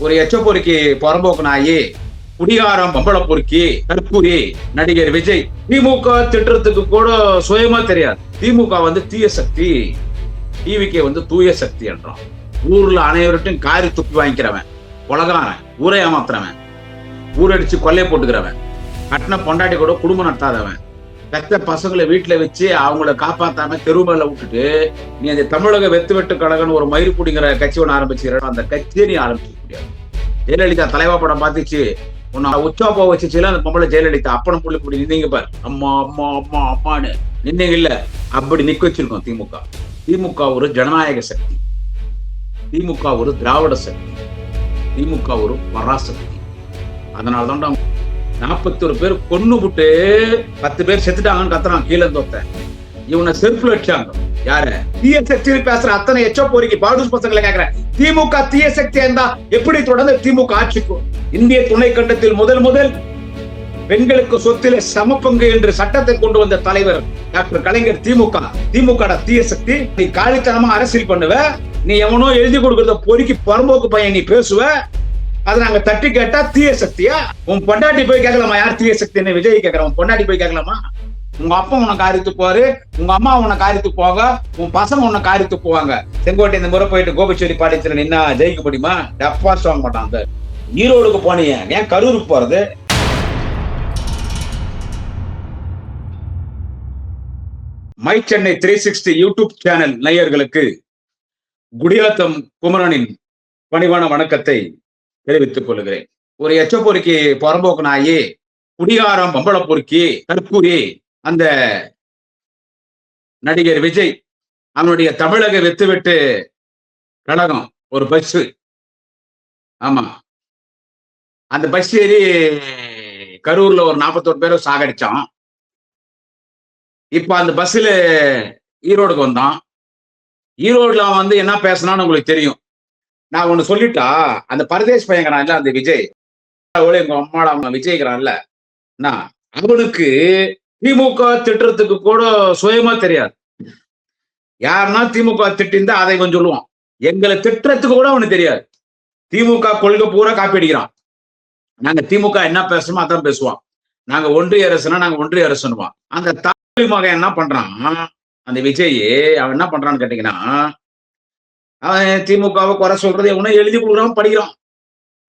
ஒரு எச்ச பொறுக்கி புறம்போக்கு நாயி, குடிகாரம் பம்பள பொறுக்கி தற்கூரி நடிகர் விஜய். திமுக திட்டத்துக்கு கூட சுயமா தெரியாது. திமுக வந்து தீய சக்தி, டிவிக்கே வந்து தூய சக்தி என்றான். ஊர்ல அனைவர்கிட்டும் காரி துப்பி வாங்கிக்கிறவன், உலகாரன், ஊரை ஏமாத்துறவன், ஊரடிச்சு கொல்லை போட்டுக்கிறவன், கட்டின பொண்டாட்டி கூட குடும்பம் நடத்தாதவன், பெத்த பசங்களை வீட்டுல வச்சு அவங்கள காப்பாத்தாம தெருமேல விட்டுட்டு நீ அந்த தமிழக வெட்டு கழகம்னு ஒரு மயிறு பிடிங்கிற கட்சி ஒன்று ஆரம்பிச்சுக்கிற, அந்த கட்சியை நீ ஆரம்பிக்க முடியாது. ஜெயலலிதா தலைவா படம் பார்த்துச்சு, உன்னை உச்சா போக வச்சுச்சுல அந்த பொம்பளை ஜெயலலிதா. அப்பனும் புள்ளி பிடி நின்னீங்க பாரு, அம்மா அம்மா அம்மா அம்மான்னு நின்னீங்க இல்ல, அப்படி நிக்க வச்சிருக்கோம் திமுக. திமுக ஒரு ஜனநாயக சக்தி, திமுக ஒரு திராவிட சக்தி, திமுக ஒரு பராசக்தி. அதனாலதான் 41 பேர் கொன்னு விட்டு 10 பேர் செத்துட்டாங்கன்னு கத்துறான் கீழே தோத்த. இவனை செருப்புல வச்சாங்க. யாரு தீய சக்தி பேசுற அத்தனை எச்சோ போரிக்கு பாடூஸ் பசங்களை கேக்குறேன். திமுக தீய சக்தி இருந்தா எப்படி தொடர்ந்து திமுக ஆட்சிக்கும்? இந்திய துணை கண்டத்தில் முதல் பெண்களுக்கு சொத்தில சமப்பங்கு என்று சட்டத்தை கொண்டு வந்த தலைவர் டாக்டர் கலைஞர். திமுக தீய சக்தி. நீ காலித்தனமா அரசியல் பண்ணுவ, நீ எவனோ எழுதி கொடுக்கறத பொறுக்கி பரம்போக்கு பையன் நீ பேசுவ, அதை நாங்க தட்டி கேட்டா தீய சக்தியா? உன் பொண்டாட்டி போய் கேட்கலாமா யார் தீய சக்தின்னு? விஜய் கேட்கறான், உன் பொண்டாட்டி போய் கேட்கலாமா? உங்க அப்பா உன்னை காரியத்து போவாரு, உங்க அம்மா உன்னை காரியத்து போவாங்க, உன் பசங்க உன்னை காரியத்து போவாங்க. செங்கோட்டை இந்த முறை போயிட்டு கோபிச்சேரி பாடித்துல நின்னா ஜெயிக்க முடியுமா? டப்பாஸ் வாங்க மாட்டான். அந்த ஈரோடுக்கு போனீங்க, ஏன் கரூருக்கு போறது? மை சென்னை 360 யூடியூப் சேனல் நேயர்களுக்கு குடியாத்தம் குமரனின் பணிவான வணக்கத்தை தெரிவித்துக் கொள்கிறேன். ஒரு எச்ச பொறுக்கி புறம்போக்கு நாயி, குடிகாரம் பம்பள பொறுக்கி தற்கூரி அந்த நடிகர் விஜய் அவனுடைய தமிழக வெட்டு கழகம் ஒரு பஸ். ஆமா, அந்த பஸ் ஏறி கரூர்ல ஒரு 41 பேரை சாகடிச்சான். இப்ப அந்த பஸ்ல ஈரோடுக்கு வந்தான். ஈரோடுல வந்து என்ன பேசினான்னு உங்களுக்கு தெரியும். நான் ஒண்ணு சொல்லிட்டா, அந்த பரதேஷ் பையங்கிறான்ல அந்த விஜய், எங்க அம்மாட அவங்க விஜய்ங்கிறான்ல, அவனுக்கு திமுக திட்டத்துக்கு கூட சுயமா தெரியாது. யாருன்னா திமுக திட்டிருந்தா அதை கொஞ்சம் சொல்லுவான். எங்களை திட்டத்துக்கு கூட அவனுக்கு தெரியாது. திமுக கொள்கை பூரா காப்பி அடிக்கிறான். நாங்க திமுக என்ன பேசுறோமோ அதான் பேசுவான். நாங்க ஒன்றிய அரசுனா நாங்க ஒன்றிய அரசுன்னுவான். அந்த தாய் மகன் என்ன பண்றான், அந்த விஜய் அவன் என்ன பண்றான்னு கேட்டீங்கன்னா, அவன் திமுகவை குறை சொல்றது எவனோ எழுதி கொடுக்குறான், படிக்கிறான்,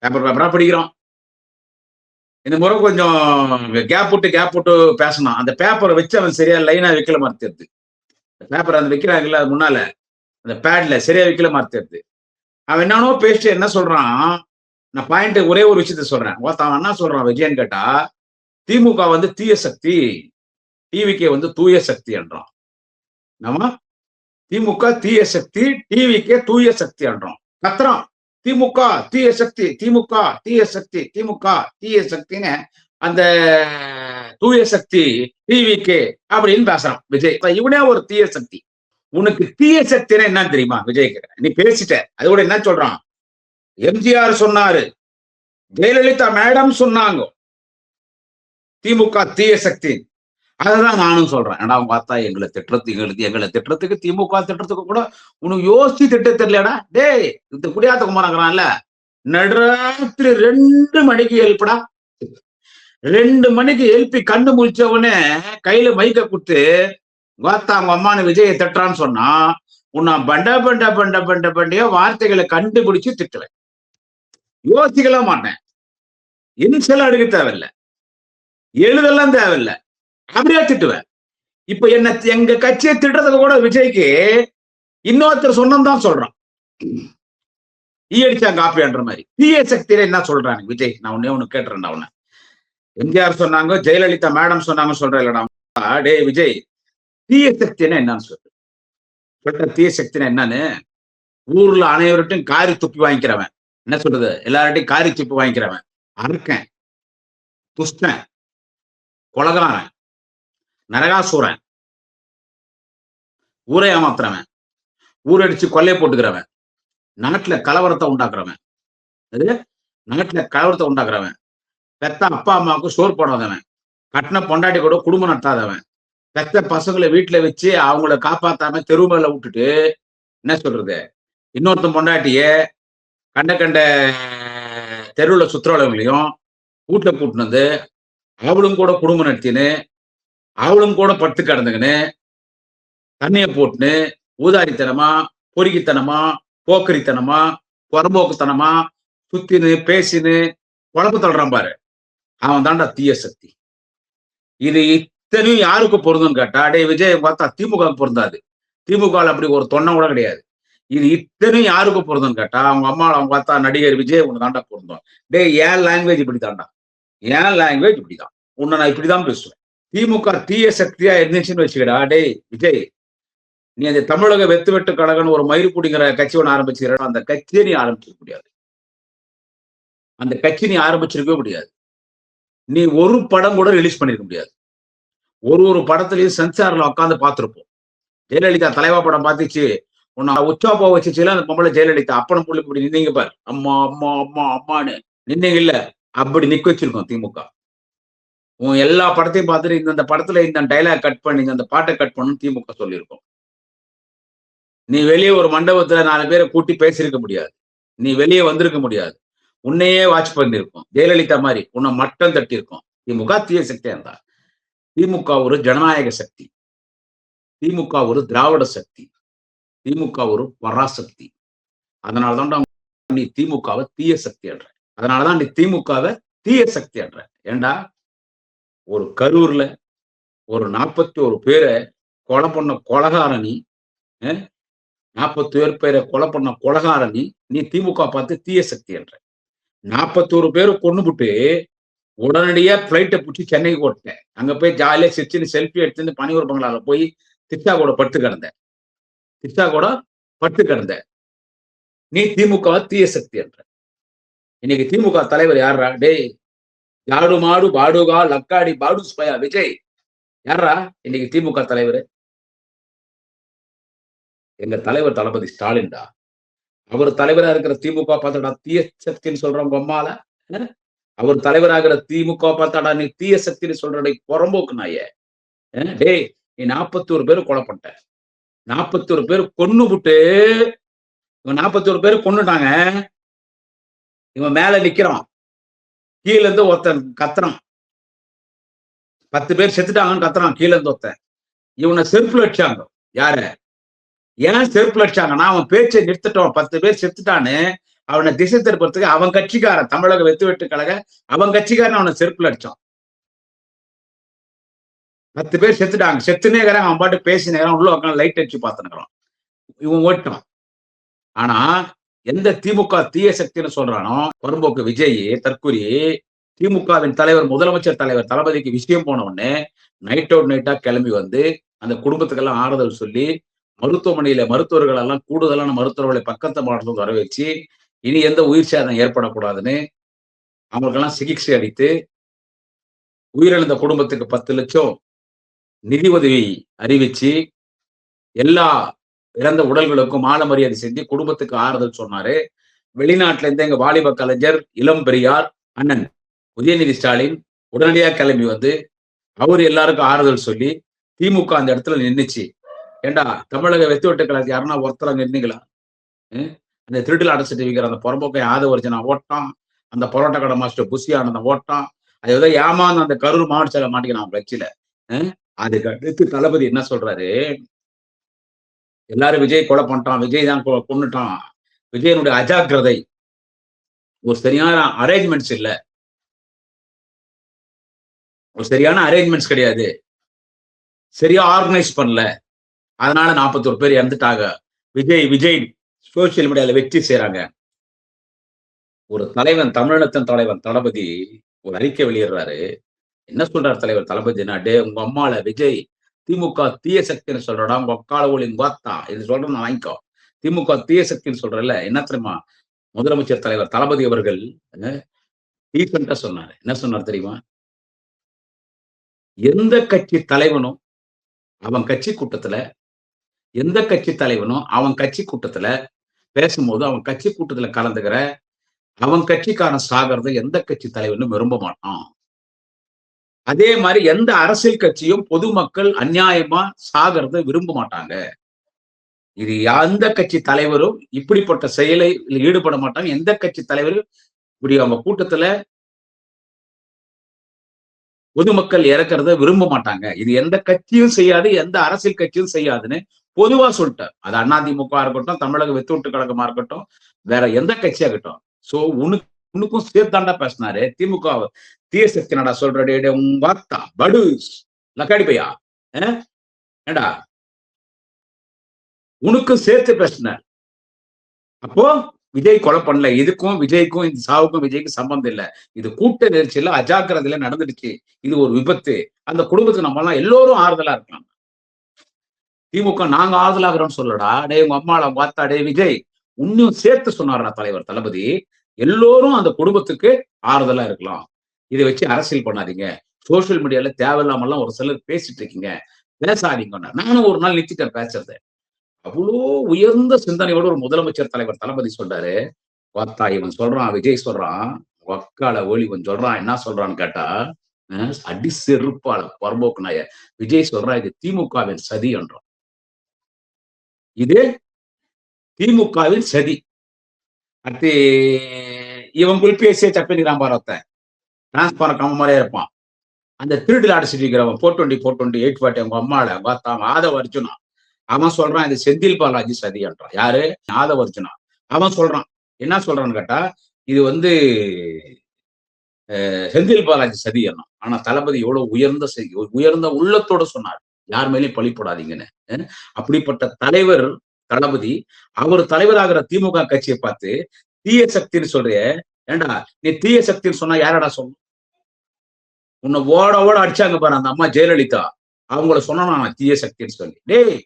பேப்பரா படிக்கிறான். இந்த முறை கொஞ்சம் கேப் விட்டு பேசணும். அந்த பேப்பரை வச்சு அவன் சரியா லைனா வைக்கல மாறுது. பேப்பர் அந்த வைக்கிறாங்கல்ல முன்னால அந்த பேட்ல சரியா வைக்கல மாறுது. அவன் என்னன்னோ பேசிட்டு என்ன சொல்றான், நான் பாயிண்ட் ஒரே ஒரு விஷயத்த சொல்றேன். அவன் என்ன சொல்றான் விஜயன்னு கேட்டா, திமுக வந்து தீய சக்தி, டிவிக்கே வந்து தூய சக்தி என்றான். நம்ம திமுக தீய சக்தி, டிவிக்கே தூய சக்தி என்றோம். கத்துறான், திமுக தீய சக்தி, திமுக தீய சக்தி, திமுக தீய சக்தின்னு அந்த தூய சக்தி டிவிக்கே அப்படின்னு பேசுறான் விஜய். இவனே ஒரு தீய சக்தி. உனக்கு தீய சக்தினா என்னன்னு தெரியுமா விஜய்? நீ பேசிட்ட, அதோட என்ன சொல்றான், எம்ஜிஆர் சொன்னாரு, ஜெயலலிதா மேடம் சொன்னாங்க திமுக தீய சக்தி. அததான் நானும் சொல்றேன். ஏன்னா அவங்க பார்த்தா எங்களை திட்டத்துக்கு திமுக திட்டத்துக்கு கூட உனக்கு யோசிச்சு திட்ட தெரியலடா. டேய், இந்த குடியாத்த குமாரங்கிறான்ல, நடுராத்திரி 2 மணிக்கு எழுப்புடா. 2 மணிக்கு எழுப்பி கண்ணு முழிச்சவனே கையில மைக்க கொடுத்து வாத்தா அவங்க அம்மானு விஜயை திட்டுறான்னு சொன்னா, உன்னை பண்டையா வார்த்தைகளை கண்டுபிடிச்சு திட்டுவேன். யோசிக்கலாம் மாட்டேன். இன்செல்லாம் எடுக்க தேவையில்லை, எழுதெல்லாம் தேவையில்லை, அப்படியே திட்டுவேன். இப்ப என்ன எங்க கட்சியை திட்டுறதுக்கு கூட விஜய்க்கு இன்னொருத்தர் சொன்னதான் சொல்றான், ஈயடிச்சா காப்பின்ற மாதிரி. தீய சக்தியில என்ன சொல்றாங்க விஜய்? நான் ஒண்ணு கேட்டுறேன். அவனை எம்ஜிஆர் சொன்னாங்க, ஜெயலலிதா மேடம் சொன்னாங்க சொல்றேன் இல்லடா. டே விஜய், தீய சக்தினா என்னன்னு சொல்ற. தீய சக்தினா என்னன்னு, ஊர்ல அனைவர்கிட்டையும் காரி துப்பி வாங்கிக்கிறவன், என்ன சொல்றது, எல்லார்ட்டையும் காரி துப்பி வாங்கிக்கிறவன், அறுக்கன், துஷ்டன், கொலகாரன், நரகாசூரன், ஊரை ஏமாத்துறவன், ஊரடிச்சு கொல்லை போட்டுக்கிறவன், நாட்டுல கலவரத்தை உண்டாக்குறவன், பெத்த அப்பா அம்மாவுக்கு சோறு போடாதவன், கட்டின பொண்டாட்டி கூட குடும்பம் நடத்தாதவன், பெத்த பசங்களை வீட்டுல வச்சு அவங்கள காப்பாத்தாம தெருமேல விட்டுட்டு என்ன சொல்றது, இன்னொருத்தன் பொண்டாட்டிய கண்ட தெருவுல சுற்றுலாவங்களையும் வீட்டுல கூட்டினு வந்து அவளும் கூட குடும்பம் நடத்தின்னு அவளும் கூட படுத்து கிடந்துங்கன்னு தண்ணியை போட்டுன்னு ஊதாரித்தனமா, பொறுக்கித்தனமா, போக்கிரித்தனமா, புறம்போக்குத்தனமா சுத்தின்னு பேசின்னு குழப்ப தள்ளுறான் பாரு, அவன் தான்டா தீய சக்தி. இது இத்தனையும் யாருக்கு பொருந்தும்னு கேட்டா, டேய் விஜய் பார்த்தா திமுக பொருந்தாது. திமுக அப்படி ஒரு தொன்னை கூட கிடையாது. இது இத்தனையும் யாருக்கு பொருந்தும்னு கேட்டா, அவங்க அம்மா அவங்க பார்த்தா நடிகர் விஜய் உன்னை தாண்டா பொருந்தும். டேய் ஏன் லாங்குவேஜ் இப்படி தாண்டா, ஏன் லாங்குவேஜ் இப்படிதான், உன்னை நான் இப்படிதான் பேசுவேன். திமுக தீய சக்தியா இருந்துச்சுன்னு வச்சுக்கடா, டேய் விஜய் நீ அந்த தமிழக வெத்து வெட்டு கழகம்னு ஒரு மயிர்புடிங்கிற கட்சி ஒன்று ஆரம்பிச்சுக்கிற, அந்த கட்சியை நீ ஆரம்பிச்சிருக்க முடியாது. அந்த கட்சி நீ ஆரம்பிச்சிருக்கவே முடியாது. நீ ஒரு படம் கூட ரிலீஸ் பண்ணிருக்க முடியாது. ஒரு படத்துலயும் சென்சார்ல உட்காந்து பார்த்திருப்போம். ஜெயலலிதா தலைவா படம் பார்த்துச்சு, உன்னை உச்சா போக வச்சுச்சுல அந்த பொம்பளை ஜெயலலிதா. அப்பனும் புள்ளி இப்படி நின்னீங்க பார், அம்மா அம்மா அம்மா அம்மான்னு நின்னீங்க இல்ல, அப்படி நிக்க வச்சிருக்கோம் திமுக. உன் எல்லா படத்தையும் பார்த்துட்டு இந்த படத்துல இந்த டைலாக் கட் பண்ணி இந்த பாட்டை கட் பண்ணு திமுக சொல்லியிருக்கோம். நீ வெளியே ஒரு மண்டபத்துல 4 பேரை கூட்டி பேசியிருக்க முடியாது. நீ வெளியே வந்திருக்க முடியாது. உன்னையே வாட்ச் பண்ணிருக்கோம். ஜெயலலிதா மாதிரி உன்னை மட்டம் தட்டி இருக்கும். திமுக தீய சக்தியா இருந்தா. திமுக ஒரு ஜனநாயக சக்தி. திமுக ஒரு திராவிட சக்தி. திமுக ஒரு பராசக்தி. அதனாலதான் நீ திமுகவை தீய சக்தி என்ற. அதனாலதான் நீ திமுகவை தீய சக்தி என்ற. ஏண்டா ஒரு கரூர்ல ஒரு 41 பேரை கொலை பண்ண கொலகாரணி, 40 பேரை கொலை பண்ண கொலகாரணி, நீ திமுக பார்த்து தீய சக்தி என்ற. 41 பேரு கொன்னுபுட்டு உடனடியா பிளைட்டை பிடிச்சி சென்னைக்கு ஓட்டேன். அங்க போய் ஜாலியா சிரிச்சுன்னு செல்ஃபி எடுத்துன்னு பனியூர் பங்களால போய் திட்டா கூட படுத்து கிடந்தேன். திட்டா கூட படுத்து கிடந்தேன். நீ திமுக தீய சக்தி என்ற. இன்னைக்கு திமுக தலைவர் யாரா? டேய் யாடு மாடு பாடுகா லக்காடி பாடு ஸ்பயா விஜய் யாரா இன்னைக்கு திமுக தலைவர்? எங்க தலைவர் தளபதி ஸ்டாலின்டா. அவர் தலைவரா இருக்கிற திமுக பார்த்தாடா தீய சக்தின்னு சொல்றவங்க அம்மால. அவர் தலைவராகிற திமுக பார்த்தாடா நீ தீய சக்தின்னு சொல்ற புறம்போக்கு நாய. டேய் நீ 41 பேரு கொலை பண்ணிட்ட. 41 பேரு கொன்னு விட்டு இவன் 41 பேரு கொன்னுட்டாங்க. இவன் மேல நிக்கிறான், கீழ இருந்து ஒருத்தன் கத்துறான். 10 பேர் செத்துட்டாங்கன்னு கத்துறான் கீழ இருந்து ஒருத்தன். இவனை செருப்புல அடிச்சாங்க. யார? ஏன் செருப்புல அடிச்சாங்கன்னா அவன் பேச்சை நிறுத்திட்டோம். 10 பேர் செத்துட்டான்னு அவனை திசை திருப்பறதுக்கு அவன் கட்சிக்காரன், தமிழக வெத்து வெட்டு கழக அவன் கட்சிக்காரன் அவனை செருப்புல அடிச்சான். 10 பேர் செத்துட்டாங்க. செத்துனே இருக்கிறான். அவன் பாட்டு பேசினேக்கிறான். உள்ள உட்காந்து லைட் அடிச்சு பார்த்துனுக்கிறான். இவன் ஓட்டான். ஆனா எந்த திமுக தீய சக்தின்னு சொல்றானோ புறம்போக்கு விஜய் தற்கூரி, திமுகவின் தலைவர் முதலமைச்சர் தலைவர் தளபதிக்கு விஷயம் போன உடனே நைட் அவுட் நைட்டா கிளம்பி வந்து அந்த குடும்பத்துக்கெல்லாம் ஆறுதல் சொல்லி மருத்துவமனையில மருத்துவர்கள் எல்லாம் கூடுதலான மருத்துவர்களை பக்கத்து மாவட்டத்துக்கு வர வச்சு இனி எந்த உயிர் சேதம் ஏற்படக்கூடாதுன்னு அவங்களுக்கெல்லாம் சிகிச்சை அளித்து உயிரிழந்த குடும்பத்துக்கு 10 லட்சம் நிதி உதவி அறிவிச்சு எல்லா இறந்த உடல்களுக்கும் மாலை மரியாதை செஞ்சு குடும்பத்துக்கு ஆறுதல் சொன்னாரு. வெளிநாட்டுல இருந்து எங்க வாலிப கலைஞர் இளம் பெரியார் அண்ணன் உதயநிதி ஸ்டாலின் உடனடியாக கிளம்பி வந்து அவர் எல்லாருக்கும் ஆறுதல் சொல்லி திமுக அந்த இடத்துல நின்னுச்சு. ஏண்டா தமிழக வெத்து வெட்டு கழகத்தை யாருன்னா ஒருத்தர நின்னீங்களா? அந்த திருட்டுல அடைச்சிட்டு வைக்கிற அந்த புறம்போக்கை ஆதவர்ஜனா ஓட்டான், அந்த பரோட்டா கடை மாஸ்டர் புஷி ஆனந்தம் ஓட்டான். அது ஏதோ ஏமாந்து அந்த கரூர் மாவட்ட செயலர் மாட்டிக்கிறான் கட்சியில. அதுக்கு அடுத்து தளபதி என்ன சொல்றாரு? எல்லாரும் விஜய் கொலை பண்ணிட்டான், விஜய் தான் கொன்னுட்டான், விஜயனுடைய அஜாக்கிரதை, ஒரு சரியான அரேஞ்ச்மெண்ட்ஸ் இல்ல, ஒரு சரியான அரேஞ்ச்மெண்ட்ஸ் கிடையாது, சரியா ஆர்கனைஸ் பண்ணல, அதனால 41 பேர் இறந்துட்டாங்க. விஜய் சோசியல் மீடியால வெற்றி செய்யறாங்க. ஒரு தலைவன், தமிழினத்தின் தலைவன் தளபதி ஒரு அறிக்கை வெளியிடுறாரு. என்ன சொல்றாரு தலைவர் தளபதினா, டே உங்க அம்மால விஜய் திமுக தீய சக்தின்னு சொல்றடா, உங்க அக்கால ஒளிங்க பார்த்தா இது சொல்றேன் நான் வாங்கிக்கோ. திமுக தீய சக்தின்னு சொல்றல என்ன தெரியுமா? முதலமைச்சர் தலைவர் தளபதி அவர்கள் டீசெண்டா சொன்னாரு. என்ன சொன்னார் தெரியுமா? எந்த கட்சி தலைவனும் அவன் கட்சி கூட்டத்துல, எந்த கட்சி தலைவனும் அவன் கட்சி கூட்டத்துல பேசும்போது அவன் கட்சி கூட்டத்துல கலந்துக்கிற அவன் கட்சிக்காரன் சாகிறத எந்த கட்சி தலைவனும் விரும்ப மாட்டான். அதே மாதிரி எந்த அரசியல் கட்சியும் பொதுமக்கள் அநியாயமா சாகிறத விரும்ப மாட்டாங்க. இது எந்த கட்சி தலைவரும் இப்படிப்பட்ட செயலை ஈடுபட மாட்டாங்க. எந்த கட்சி தலைவரும் இப்படி அவங்க கூட்டத்துல பொதுமக்கள் இறக்கிறத விரும்ப மாட்டாங்க. இது எந்த கட்சியும் செய்யாது, எந்த அரசியல் கட்சியும் செய்யாதுன்னு பொதுவா சொல்லிட்டார். அது அதிமுக இருக்கட்டும், தமிழக வெத்தூட்டு கழகமா இருக்கட்டும், வேற எந்த கட்சியா இருக்கட்டும். சோ உனக்கும் சேர்த்தாண்டா பேசினாரு. திமுக தீய சக்தி நடா சொல்ற உங்க வார்த்தா படுஸ் லக்காடி பையா ஏண்டா உனக்கும் சேர்த்து பேசினார். அப்போ விஜய் கொலை பண்ணல. இதுக்கும் விஜய்க்கும் இந்த சாவுக்கும் விஜய்க்கும் சம்பந்தம் இல்ல. இது கூட்ட நெரிச்சல அஜாக்கிரதையில நடந்துடுச்சு. இது ஒரு விபத்து. அந்த குடும்பத்துக்கு நம்ம எல்லாம் எல்லோரும் ஆறுதலா இருக்கலாம். திமுக நாங்க ஆறுதலாகிறோம் சொல்லடா. டே உங்க அம்மாவை பார்த்தா டே விஜய் உன்னையும் சேர்த்து சொன்னாரா தலைவர் தளபதி. எல்லோரும் அந்த குடும்பத்துக்கு ஆறுதலா இருக்கலாம். இதை வச்சு அரசியல் பண்ணாதீங்க. சோசியல் மீடியால தேவையில்லாம எல்லாம் ஒரு சிலர் பேசிட்டு இருக்கீங்க. பேசாதீங்க. நானும் ஒரு நாள் நிறுத்திட்டேன் பேசுறது. அவ்வளோ உயர்ந்த சிந்தனையோட ஒரு முதலமைச்சர் தலைவர் தளபதி சொல்றாரு. பார்த்தா இவன் சொல்றான், விஜய் சொல்றான், வக்கால ஓலி இவன் சொல்றான், என்ன சொல்றான்னு கேட்டா அடி செருப்பால பரம்போக்கு நாய. விஜய் சொல்றான் இது திமுகவின் சதி என்றான். இது திமுகவின் சதி. அடுத்து இவன் பேசிய தப்பிக்கிறான் பாரத்த டிரான்ஸ்பாரம் கம்ம மாதிரியே இருப்பான். அந்த திருடில் அடிச்சிருக்கிறவன் 420 840 அவங்க அம்மால பார்த்தான் ஆதவ அர்ஜுனா. அவன் சொல்றான் இது செந்தில் பாலாஜி சதி என்றான். யாரு? ஆதவ அர்ஜுனா. அவன் சொல்றான் என்ன சொல்றான்னு கேட்டா இது செந்தில் பாலாஜி சதி என்ன. ஆனா தளபதி எவ்வளவு உயர்ந்த உள்ளத்தோட சொன்னார். யார் மேலேயும் பழி போடாதீங்கன்னு. அப்படிப்பட்ட தலைவர் தளபதி அவர் தலைவராகிற திமுக கட்சியை பார்த்து தீய சக்தின்னு சொல்றிய. ஏண்டா நீ தீய சக்தின்னு சொன்னா யாரடா சொல்லணும்? உன்னை ஓட அடிச்சாங்க பாரு அந்த அம்மா ஜெயலலிதா. அவங்கள சொன்னா நான் தீய சக்தின்னு சொல்லி. டேய்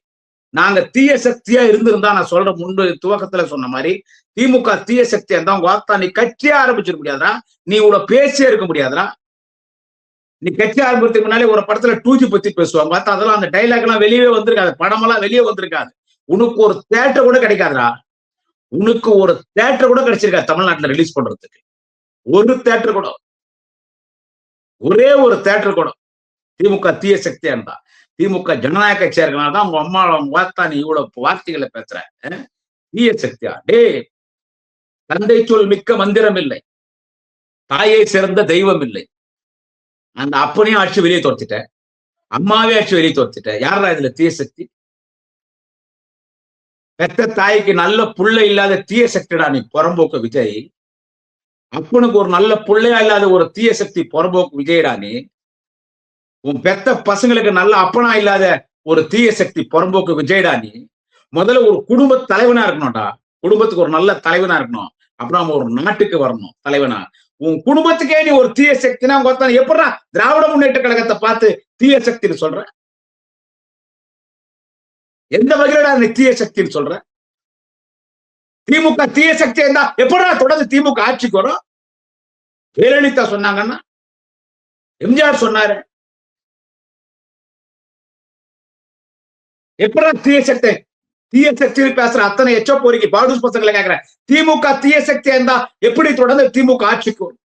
நாங்க தீய சக்தியா இருந்திருந்தா நான் சொல்ற முன்பு துவக்கத்துல சொன்ன மாதிரி திமுக தீய சக்தியா இருந்தா உங்க வார்த்தா நீ கட்சியா ஆரம்பிச்சிருக்க முடியாதா? நீ இவ்வளவு பேசியே இருக்க முடியாதா? நீ கட்சி ஆரம்பிக்கிறதுக்கு முன்னாலே ஒரு படத்துல 2G பத்தி பேசுவாங்க. பார்த்தா அதெல்லாம் அந்த டைலாக் எல்லாம் வெளியே வந்திருக்காது. படமெல்லாம் வெளியே வந்திருக்காது. உனக்கு ஒரு தேட்டர் கூட கிடைக்காதுடா. உனக்கு ஒரு தேட்டர் கூட கிடைச்சிருக்காது தமிழ்நாட்டுல ரிலீஸ் பண்றதுக்கு. ஒரு தேட்டர் கூட, ஒரே ஒரு தேட்டர் கூட. திமுக தீய சக்தியா இருந்தா. திமுக ஜனநாயக கட்சியா இருக்கனால்தான் உங்க அம்மா அவங்க வார்த்தா நீ இவ்வளவு வார்த்தைகளை பேசுற. தீய சக்தியா? டே தந்தை சொல் மிக்க மந்திரம் இல்லை, தாயை சிறந்த தெய்வம் இல்லை. அந்த அப்பனையும் ஆட்சி வெளியே தோர்த்திட்ட, அம்மாவே ஆட்சி வெளியே தோர்த்திட்ட. யாரா இதுல தீய சக்தி? பெத்த தாய்க்கு நல்ல புள்ள இல்லாத தீய சக்திடா நீ புறம்போக்கு விஜய். அப்பனுக்கு ஒரு நல்ல புள்ளையா இல்லாத ஒரு தீய சக்தி புறம்போக்கு விஜயடா நீ. உன் பெத்த பசங்களுக்கு நல்ல அப்பனா இல்லாத ஒரு தீய சக்தி புறம்போக்கு விஜயடா நீ. முதல்ல ஒரு குடும்ப தலைவனா இருக்கணும்டா. குடும்பத்துக்கு ஒரு நல்ல தலைவனா இருக்கணும். அப்புறம் ஒரு நாட்டுக்கு வரணும் தலைவனா. உன் குடும்பத்துக்கே நீ ஒரு தீய சக்தினா எப்படா திராவிட முன்னேற்ற கழகத்தை பார்த்து தீய சக்தின்னு சொல்ற? எந்த வகையில நீ தீய சக்தின்னு சொல்ற? திமுக தீய சக்தி இருந்தா எப்படா தொடர்ந்து திமுக ஆட்சிக்கு வரும்? ஜெயலலிதா சொன்னாங்கன்னா, எம்ஜிஆர் சொன்னாரு. எப்படா தீய சக்தி? தீய சக்தியில் பேசுற அத்தனை எச்ச போரிக்கு பாடூஸ் பசங்களை கேட்கிறேன். திமுக தீய சக்தியா இருந்தா எப்படி தொடர்ந்து திமுக ஆட்சிக்கு வரும்?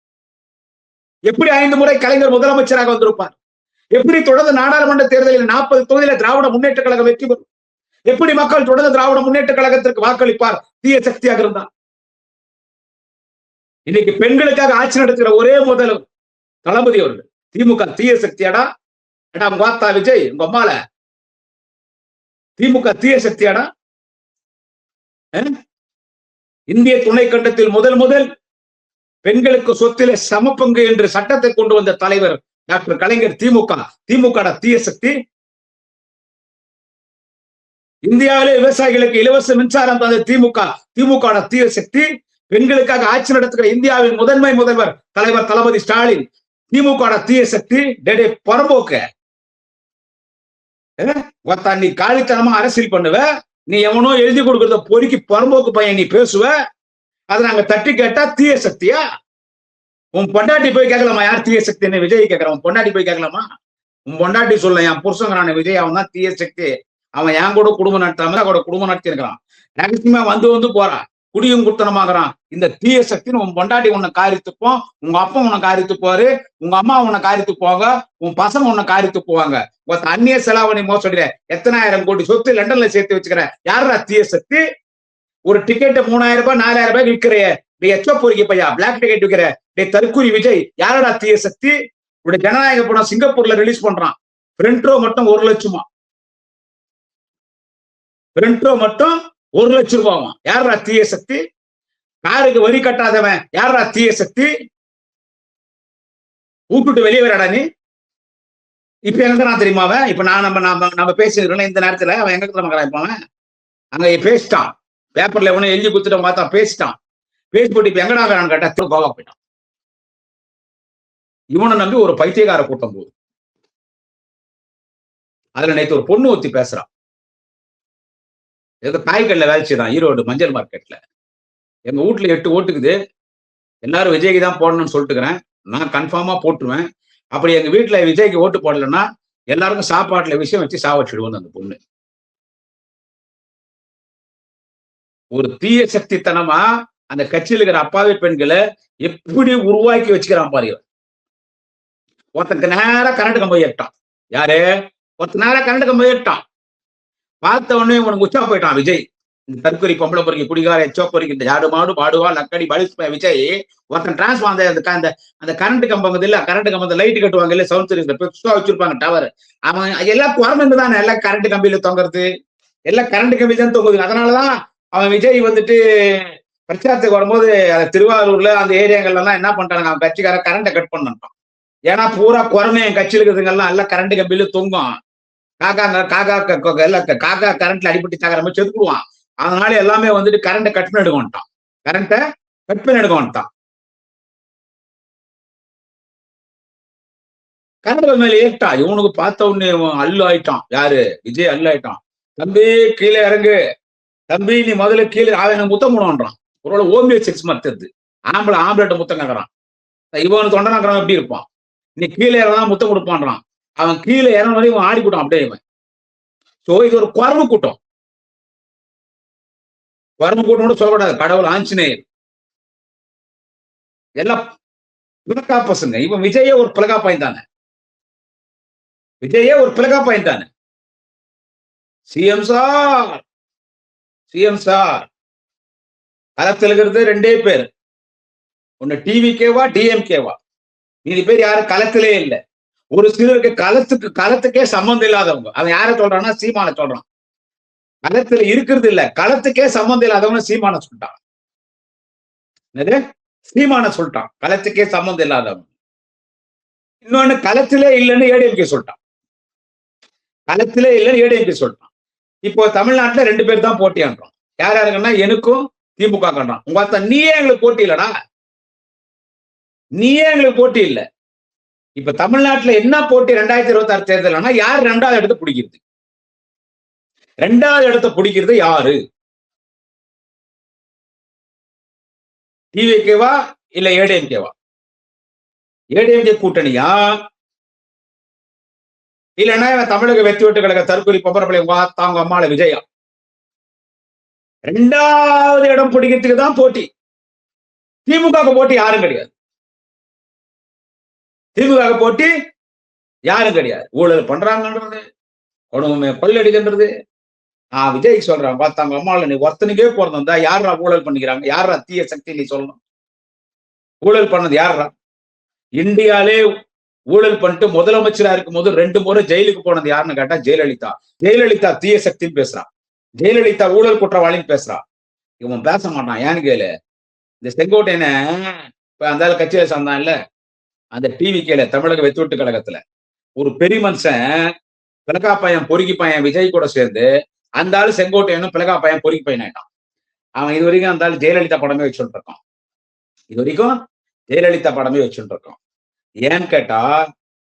எப்படி 5 முறை கலைஞர் முதலமைச்சராக வந்திருப்பார்? எப்படி தொடர்ந்து நாடாளுமன்ற தேர்தலில் 40 தொகுதியில திராவிட முன்னேற்ற கழகம் வெற்றி பெறும்? எப்படி மக்கள் தொடர்ந்து திராவிட முன்னேற்ற கழகத்திற்கு வாக்களிப்பார் தீய சக்தியாக இருந்தா? இன்னைக்கு பெண்களுக்காக ஆட்சி நடத்துகிற ஒரே முதல்வர் தளபதி அவர்கள். திமுக தீய சக்தியாடா? வார்த்தா விஜய் உங்க அம்மால திமுக தீய சக்தியாடா? இந்திய துணை கண்டத்தில் முதல் பெண்களுக்கு சொத்திலே சம பங்கு என்று சட்டத்தை கொண்டு வந்த தலைவர் டாக்டர் கலைஞர். திமுக தீய சக்தி. இந்தியாவிலே விவசாயிகளுக்கு இலவச மின்சாரம் தந்த திமுக தீய சக்தி. பெண்களுக்காக ஆட்சி நடத்துகிற இந்தியாவின் முதன்மை முதல்வர் தலைவர் தளபதி ஸ்டாலின். திமுக தீய சக்தி. டேடே புறம்போக்க நீ காலித்தனமா அரசியல் பண்ணுவ. நீ எவனோ எழுதி கொடுக்கறத பொறுக்கி புறம்போக்கு பையன் நீ பேசுவ. அதை நாங்க தட்டி கேட்டா தீய சக்தியா? உன் பொண்டாட்டி போய் கேட்கலாமா யார் தீய சக்தின்னு? விஜய் கேட்கறான். உன் பொண்டாட்டி போய் கேட்கலாமா? உன் பொண்டாட்டி சொல்ல என் புருஷங்கிறான விஜய் அவன் தான் தீய சக்தி. அவன் என் கூட குடும்பம் நடத்தாம கூட குடும்பம் நடத்தி இருக்கிறான். ரகசியமா வந்து போறான். குடியும் குத்தனமாகறான். இந்த தீய சக்தின்னு உன் பொண்டாட்டி உன்னை காரித்துப்போம். உங்க அப்பா உன்னை காரித்து போவாரு. உங்க அம்மா உன்னை காரித்து போவாங்க. உன் பசங்க உன்னை காரித்து போவாங்க. அந்நிய செலாவணி மோசடியில எத்தனாயிரம் கோடி சொத்து லண்டன்ல சேர்த்து வச்சுக்கிற யாரா தீய சக்தி? ஒரு டிக்கெட் 3000 ரூபாய் 4000 ரூபாய்க்கு விற்கிறைய டே எச்சோ பொறுக்கி பையா, பிளாக் டிக்கெட் விற்கிற டே தற்கூரி விஜய், யாரடா தீய சக்தி? இப்படி ஜனநாயக படம் சிங்கப்பூர்ல ரிலீஸ் பண்றான், ஃப்ரண்ட் ரோ மட்டும் 1 லட்சமா, ஃப்ரண்ட் ரோ மட்டும் 1 லட்சம் ரூபாவும். யாரா தீய சக்தி? காருக்கு வரி கட்டாதவன் யாரா தீய சக்தி? கூப்பிட்டு வெளியே வரடா நீ. இப்ப எங்க நான் தெரியுமா அவன்? இப்ப நான் நம்ம பேசிக்கிறோம் இந்த நேரத்துல அவன் எங்க இருக்கிறான்? இப்ப அவன் அங்க பேசிட்டான், பேப்பர்ல எவனும் எழுதி குத்துட்டு பார்த்தா பேசிட்டான். பேசி போட்டு இப்ப எங்கடா வேணான்னு கேட்டா கோவா போயிட்டான். இவனை நம்பி ஒரு பைத்தியக்கார கூட்டம் போகுது. அதுல நேற்று ஒரு பொண்ணு ஒத்தி பேசுறான், ஏதோ காய்கறில வேலை செய்தான் ஈரோடு மஞ்சள் மார்க்கெட்ல. எங்க வீட்டுல 8 ஓட்டுக்குது, எல்லாரும் விஜய்க்கு தான் போடணும்னு சொல்லிட்டுக்கிறேன், நான் கன்ஃபார்மா போட்டுருவேன். அப்படி எங்க வீட்டுல விஜய்க்கு ஓட்டு போடலன்னா எல்லாருக்கும் சாப்பாட்டுல விஷயம் வச்சு சாவச்சிடுவோம் அந்த பொண்ணு. ஒரு தீய சக்தித்தனமா அந்த கட்சியில் இருக்கிற அப்பாவி பெண்களை எப்படி உருவாக்கி வச்சுக்கிறான் பாரு. ஒருத்தனுக்கு நேரம் கரண்ட் கம்பம் ஏற்றான். யாரு? ஒருத்த நேரம் கரண்ட் கம்பம் ஏற்றான். பார்த்த உடனே உனக்கு உச்சா போயிட்டான் விஜய். இந்த தற்கொலை பொம்பளை பொறுக்கி குடிகார எச்சோ பொறுக்கி இந்த ஜாடு மாடு பாடுவா லக்கடி பலிஸ் விஜய் ஒருத்தன் டிரான்ஸ்ஃபார்ம் அந்த கரண்ட் கம்பம் இல்ல, கரண்ட் கம்பம் லைட் கட்டுவாங்க இல்ல, சவுண்ட் வச்சிருப்பாங்க டவர். அவன் எல்லாம் குறந்து தானே எல்லாம் கரண்ட் கம்பியில தொங்குறது, எல்லாம் கரண்ட் கம்பி தான் தொங்குது. அதனாலதான் அவன் விஜய் வந்துட்டு பிரச்சாரத்துக்கு வரும்போது திருவாரூர்ல அந்த ஏரியாங்கள்லாம் என்ன பண்றாங்க, அவன் கட்சிக்கார கரண்ட்டை கட் பண்ணிட்டான். ஏன்னா பூரா குறமே என் கட்சியில் இருக்கிறதுங்கெல்லாம் எல்லாம் கரண்ட் கம்பியில தொங்கும். காக்கா கரண்ட்ல அடிபட்டு சாகிற மாதிரி செதுக்குடுவான். அதனால எல்லாமே வந்துட்டு கரண்ட்டை கட் பண்ணி எடுக்க வந்துட்டான், கரண்ட்டை கட் பண்ணி எடுக்க வந்துட்டான். கரண்ட் மேல ஏறிட்டா. இவனுக்கு பார்த்த உடனே அல்லு ஆயிட்டான். யாரு? விஜய் அல்லு ஆயிட்டான். தம்பி கீழே இறங்கு, தம்பி நீ முதல்ல கீழே அவன் முத்தம் போடுவான்றான். ஒரு ஓமியோ செக்ஸ் மத்தது ஆம்பளை முத்தம் கேட்கறான். இவனு தொண்டனாக்குறவன் எப்படி இருப்பான்? நீ கீழே இறங்கதான் முத்தம் கொடுப்பான்றான். அவன் கீழே இறங்க வரையும் இவன் ஆடி கூட்டான் அப்படியே. இவன் சோ இது ஒரு குறவு கூட்டம். குறவு கூட்டம் கூட சொல்லக்கூடாது, கடவுள் ஆஞ்சநேயர் எல்லாம் பிளகா பசங்க. இவன் விஜயே ஒரு பிளகா பாயிண்ட் தானே, விஜயே ஒரு பிளகா பாயிண்ட் தானே. சிஎம் சார் களத்தில் இருக்கிறது 2 பேர், ஒன்னு டிவிகேவா டிஎம்கேவா, மீதி பேர் யாரும் களத்திலே இல்லை. ஒரு சிலருக்கு களத்துக்கே சம்பந்தம் இல்லாதவங்க. அவன் யார சொல்றான்னா சீமான சொல்றான். களத்துல இருக்கிறது இல்ல, களத்துக்கே சம்பந்தம் இல்லாதவங்க சீமான சொல்லிட்டான். என்னது? சீமான சொல்லிட்டான், களத்துக்கே சம்பந்தம் இல்லாதவங்க. இன்னொன்னு களத்திலே இல்லைன்னு ஏடிஎம்கே சொல்லிட்டான், களத்திலே இல்லைன்னு ஏடிஎம்கே சொல்லிட்டான். இப்போ தமிழ்நாட்டுல 2 பேர் தான் போட்டியான்றோம். யார் யாருங்கன்னா எனக்கும் திமுக கண்டான். உங்க பார்த்தா நீயே எங்களுக்கு போட்டி இல்லடா, நீயே எங்களுக்கு போட்டி இல்லை. இப்ப தமிழ்நாட்டுல என்ன போட்டி 2026 தேர்தல்னா யார் 2வது இடத்தை பிடிக்கிறது? 2வது இடத்தை பிடிக்கிறது யாரு? டிவிகேவா இல்ல ஏடிஎம்கேவா? ஏடிஎம்கே கூட்டணியா இல்லைன்னா தமிழக வெற்றி வெட்டு கழக தற்கொலை பொம்பரப்பளை தாங்க அம்மாள விஜயா? 2வது இடம் பிடிக்கிறதுக்கு தான் போட்டி. திமுக போட்டி யாரும் கிடையாது, திமுக போட்டி யாரும் கிடையாது. ஊழல் பண்றாங்கன்றது, உணவுமே கொள்ளடிக்கின்றது. விஜய் சொல்றான், பார்த்தாங்க அம்மாவில் நீ ஒருத்தனுக்கே போறதா யாரா ஊழல் பண்ணிக்கிறாங்க? யாரா தீய சக்தி? நீ சொல்லணும். ஊழல் பண்ணது யாரா? இந்தியாலே ஊழல் பண்ணிட்டு முதலமைச்சரா இருக்கும் போது 2 முறை ஜெயிலுக்கு போனது யாருன்னு கேட்டா ஜெயலலிதா. ஜெயலலிதா தீய சக்தின்னு பேசுறான், ஜெயலலிதா ஊழல் குற்றவாளின்னு பேசுறான். இவன் பேச மாட்டான். ஏன்னு கேளு, இந்த செங்கோட்டையனை அந்த கட்சியில சார்ந்தான் இல்ல, அந்த டிவிகேல தமிழக வெற்றி கழகத்துல ஒரு பெரிய மனுஷன் பிளகா பையன் பொறுக்கி பையன் விஜய் கூட சேர்ந்து அந்த ஆளு செங்கோட்டையனும் பிளகா பையன் பொறுக்கி பையன் ஆயிட்டான். அவன் இது வரைக்கும் அந்த ஆளு ஜெயலலிதா படமே வச்சுட்டு இருக்கான், இது வரைக்கும் ஜெயலலிதா படமே வச்சுட்டு இருக்கான். ஏன்னு கேட்டா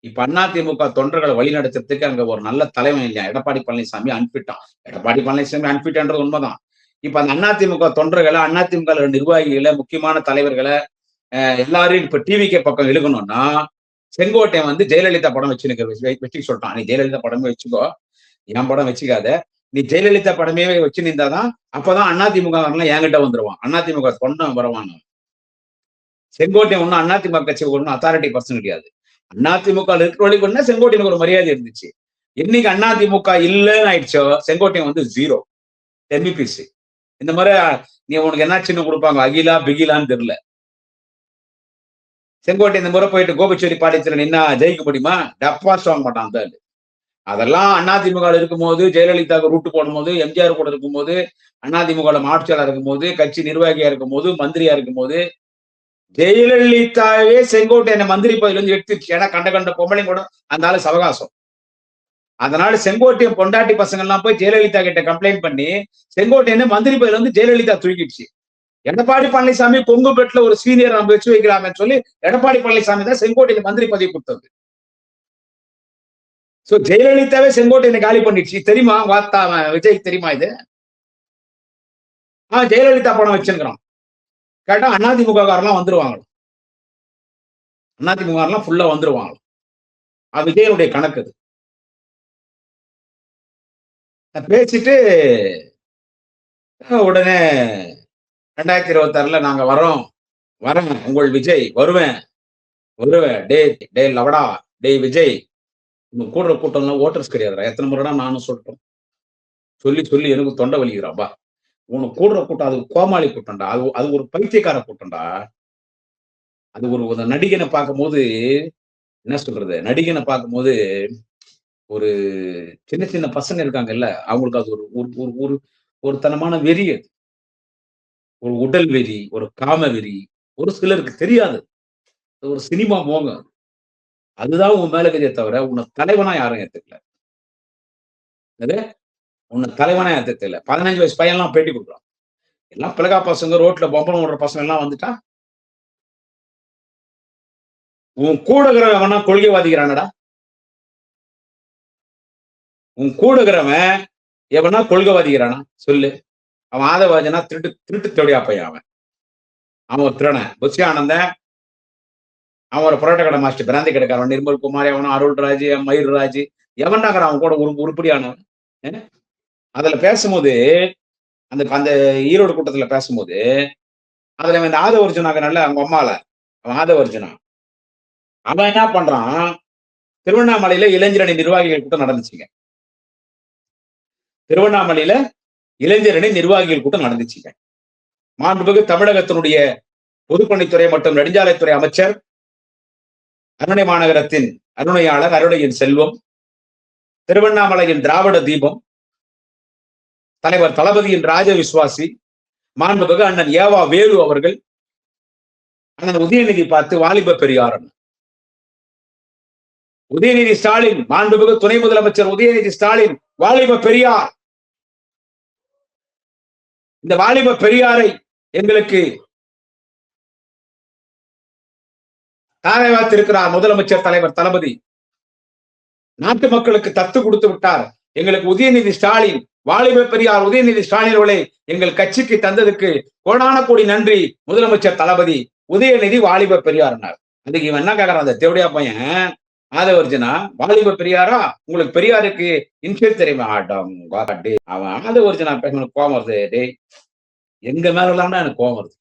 இப்ப அதிமுக தொண்டர்களை வழி நடத்துறதுக்கு அங்க ஒரு நல்ல தலைவன் இல்லையா, எடப்பாடி பழனிசாமி அனுப்பிட்டான். எடப்பாடி பழனிசாமி அனுப்பிட்டான்றது உண்மைதான். இப்ப அந்த அதிமுக தொண்டர்களை, அதிமுக நிர்வாகிகளை, முக்கியமான தலைவர்களை எல்லாரையும் இப்ப டிவிகே பக்கம் இழுக்கணும்னா செங்கோட்டையன் வந்து ஜெயலலிதா படம் வச்சுக்க சொல்லிட்டான். நீ ஜெயலலிதா படமே வச்சுக்கோ, என் படம் வச்சுக்காத, நீ ஜெயலலிதா படமே வச்சு நின்றாதான் அப்பதான் அதிமுக என்கிட்ட வந்துருவான், அதிமுக தொண்டை வருவான். செங்கோட்டையன் ஒன்னும் அதிமுக கட்சி ஒன்னும் அத்தாரிட்டி பர்சன் கிடையாது. அதிமுக இருக்கிறவங்களுக்கு ஒண்ணு செங்கோட்டையனுக்கு ஒரு மரியாதை இருந்துச்சு. இன்னைக்கு அதிமுக இல்லைன்னு ஆயிடுச்சோ செங்கோட்டையன் வந்து 0 எம்பிபிசி. இந்த மாதிரி நீ உனக்கு என்ன சின்ன கொடுப்பாங்க, அகிலா பிகிலான்னு தெரியல. செங்கோட்டை இந்த முறை போயிட்டு கோபிச்சேரி பாளையத்துல நின்னா ஜெயிக்க முடியுமா? டப்பாஸ் வாங்க மாட்டான் அந்த ஆளு. அதெல்லாம் அதிமுக இருக்கும்போது, ஜெயலலிதாவுக்கு ரூட்டு போடும்போது, எம்ஜிஆர் கூட இருக்கும்போது, அதிமுக மாவட்ட இருக்கும்போது, கட்சி நிர்வாகியா இருக்கும்போது, மந்திரியா இருக்கும்போது, ஜெயலலிதாவே செங்கோட்டையனை மந்திரி பதவியில இருந்து எடுத்துச்சு. ஏன்னா கண்ட கண்ட பொம்பளையும் கூட அந்த ஆளு சவகாசம். அதனால செங்கோட்டையன் பொண்டாட்டி பசங்க எல்லாம் போய் ஜெயலலிதா கிட்ட கம்ப்ளைண்ட் பண்ணி செங்கோட்டையனை மந்திரி பதவியில இருந்து ஜெயலலிதா தூக்கிடுச்சு. எடப்பாடி பழனிசாமி கொங்கு பெட்ல ஒரு சீனியர் நம்ம வச்சு வைக்கலாம்னு சொல்லி எடப்பாடி பழனிசாமி தான் செங்கோட்டையன் மந்திரி பதவி கொடுத்தது. சோ ஜெயலலிதாவே செங்கோட்டையனை காலி பண்ணிடுச்சு. தெரியுமா வார்த்தா விஜய் தெரியுமா இது? ஜெயலலிதா பணம் வச்சிருக்கிறான். கேட்டா அதிமுக காரெல்லாம் வந்துருவாங்க. அதிமுக எல்லாம் ஃபுல்லா வந்துருவாங்க. விஜயனுடைய கணக்கு அது. பேசிட்டு உடனே 2026 நாங்க வரோம், உங்கள் விஜய் வருவேன். டே லவடா, டே விஜய், கூடுற கூட்டம் ஓட்டர்ஸ் கிடையாதுடா. எத்தனை முறைடா நானும் சொல்லிட்டோம். சொல்லி எனக்கு தொண்டை வலிக்கிறாப்பா. உனக்கு கூடுற கூட்டம் அது கோமாளி கூட்டம்டா. அது ஒரு பைத்தியக்கார கூட்டம்டா. அது ஒரு நடிகனை பார்க்கும்போது என்ன சொல்றது, நடிகனை பார்க்கும்போது ஒரு சின்ன சின்ன பசங்க இருக்காங்கல்ல, அவங்களுக்கு அது ஒரு தனமான வெறி. அது ஒரு உடல் வெறி, ஒரு காம வெறி. ஒரு சிலருக்கு தெரியாது. ஒரு சினிமா மோகம். அதுதான் உன் மேல கதையை தவிர உன்னை தலைவனா யாரும் ஏத்துக்கல. உன்னை தலைவனா ஏத்துக்கல. 15 வயசு பையன் எல்லாம் பேட்டி கொடுக்குறான். எல்லாம் பிளகா பசங்க, ரோட்ல பொம்பளை ஓடுற பசங்க எல்லாம் வந்துட்டா உன் கூட இருக்கிறவனா கொள்கைவாதிக்கிறானடா. உன் கூட இருக்கிறவன் எவனா கொள்கைவாதிக்கிறானா சொல்லு. அவன் ஆதவாஜனா திருட்டு தொழியா பையன். அவன் ஒரு திருடன். புஷி ஆனந்தன் அவன் ஒரு புரோட்ட கடை மாஸ்டர், பிராந்தி கடைக்காரன். நிர்மல் குமார் எவனோ, அருள்ராஜ், மயூர்ராஜ், எவன்டாங்கிற அவன் கூட உருப்படியானவன். அதுல பேசும்போது அந்த ஈரோடு கூட்டத்துல பேசும்போது அதுல இந்த ஆதவர்ஜுனாக நல்ல அவங்க அம்மால அவன் ஆதவர்ஜுனா அவன் என்ன பண்றான், திருவண்ணாமலையில இளைஞரணி நிர்வாகிகள் கூட்டம் நடந்துச்சுங்க. திருவண்ணாமலையில இளைஞரணி நிர்வாகிகள் கூட்டம் நடந்துச்சுங்க. மாண்புமிகு தமிழகத்தினுடைய பொதுப்பணித்துறை மற்றும் நெடுஞ்சாலைத்துறை அமைச்சர், அருணை மாநகரத்தின் அருணையாளர் அருணையின் செல்வம், திருவண்ணாமலையின் திராவிட தீபம், தலைவர் தளபதியின் ராஜ விசுவாசி, மாண்புமிகு அண்ணன் ஏவா வேலு அவர்கள் அண்ணன் உதயநிதி பார்த்து வாலிப பெரியார். உதயநிதி ஸ்டாலின், மாண்புமிகு துணை முதலமைச்சர் உதயநிதி ஸ்டாலின் வாலிப பெரியார். இந்த வாலிப பெரியாரை எங்களுக்கு தாரை வார்த்திருக்கிறார் முதலமைச்சர் தலைவர் தளபதி. நாட்டு மக்களுக்கு தத்து கொடுத்து விட்டார். எங்களுக்கு உதயநிதி ஸ்டாலின் வாலிப பெரியார் உதயநிதி ஸ்டாலின் அவர்களை எங்கள் கட்சிக்கு தந்ததுக்கு கோடான கோடி நன்றி முதலமைச்சர் தளபதி. உதயநிதி வாலிப பெரியார்னார். அதுக்கு இவன் என்ன கேக்குறான், அந்த தேவடியா பையன் ஆதவர்ஜுனா வாலிப பெரியாரா, உங்களுக்கு பெரியாருக்கு இன்ஷியல் தெரியுமா? அவன் ஆதவர்ஜுனா பேசணும் கோபம் வருது. டே எங்க மேல இல்லாம எனக்கு கோபம் வருது.